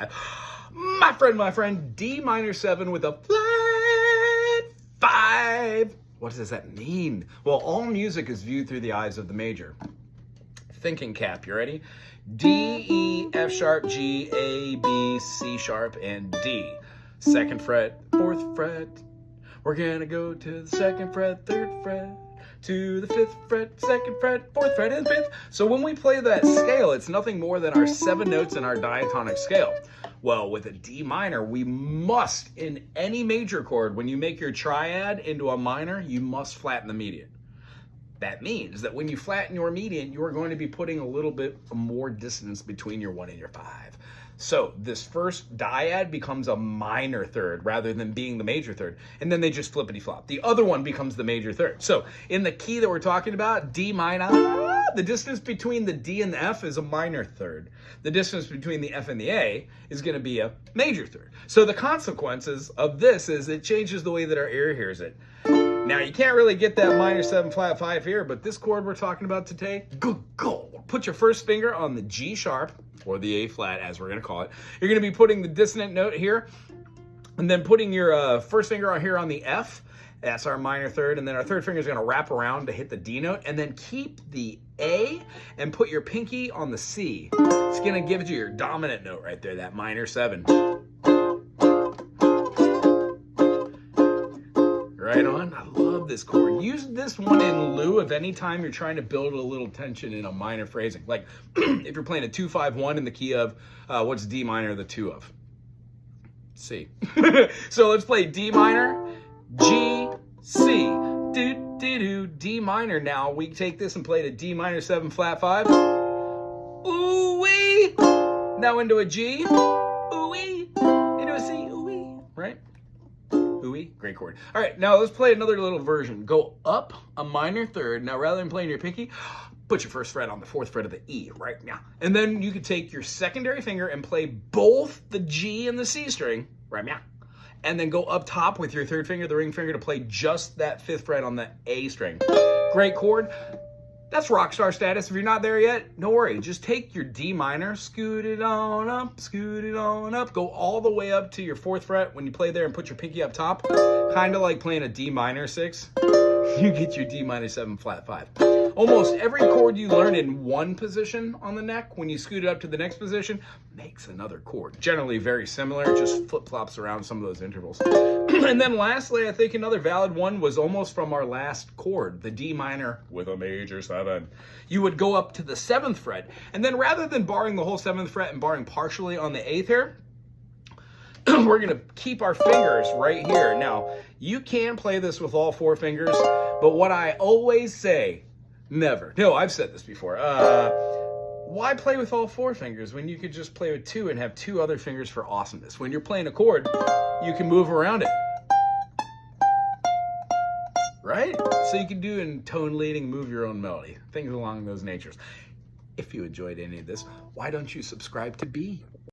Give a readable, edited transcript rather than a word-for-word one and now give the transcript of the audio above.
5. My friend, D minor 7 with a flat 5. What does that mean? Well, all music is viewed through the eyes of the major. Thinking cap, you ready? D, E, F sharp, G, A, B, C sharp, and D. 2nd fret, 4th fret. We're gonna go to the 2nd fret, 3rd fret, to the 5th fret, 2nd fret, 4th fret, and 5th. So when we play that scale, it's nothing more than our 7 notes in our diatonic scale. Well, with a D minor, we must, in any major chord, when you make your triad into a minor, you must flatten the median. That means that when you flatten your median, you are going to be putting a little bit more distance between your 1 and your 5. So this first dyad becomes a minor third rather than being the major third. And then they just flippity-flop. The other one becomes the major third. So in the key that we're talking about, D minor, the distance between the D and the F is a minor third. The distance between the F and the A is going to be a major third. So the consequences of this is it changes the way that our ear hears it. Now, you can't really get that minor 7 flat 5 here, but this chord we're talking about today, go. Put your first finger on the G sharp, or the A flat as we're going to call it. You're going to be putting the dissonant note here, and then putting your first finger on here on the F. That's our minor third, and then our third finger is going to wrap around to hit the D note, and then keep the A and put your pinky on the C. It's going to give you your dominant note right there, that minor 7. Right on. I love this chord. Use this one in lieu of any time you're trying to build a little tension in a minor phrasing. Like if you're playing a 2-5-1 in the key of, what's D minor the 2 of? C. So let's play D minor, G, C. Do, D minor. Now we take this and play to D minor 7 flat 5. Ooh-wee. Now into a G. Ooh-wee. Into a C. Ooh-wee. Right? Ooh-wee, great chord. All right, now let's play another little version. Go up a minor third. Now, rather than playing your pinky, put your first fret on the 4th fret of the E right now. And then you could take your secondary finger and play both the G and the C string right now. And then go up top with your 3rd finger, the ring finger, to play just that 5th fret on the A string. Great chord. That's rock star status. If you're not there yet, don't worry. Just take your D minor, scoot it on up, go all the way up to your 4th fret when you play there and put your pinky up top. Kind of like playing a D minor 6. You get your D minor 7 flat 5. Almost every chord you learn in one position on the neck, when you scoot it up to the next position, makes another chord. Generally very similar, just flip-flops around some of those intervals. And then lastly, I think another valid one was almost from our last chord, the D minor with a major 7. You would go up to the 7th fret, and then rather than barring the whole 7th fret and barring partially on the 8th here, we're going to keep our fingers right here. Now, you can play this with all 4 fingers, but what I always say, never. No, I've said this before. Why play with all 4 fingers when you could just play with 2 and have 2 other fingers for awesomeness? When you're playing a chord, you can move around it. Right? So you can do in tone leading, move your own melody, things along those natures. If you enjoyed any of this, why don't you subscribe to B?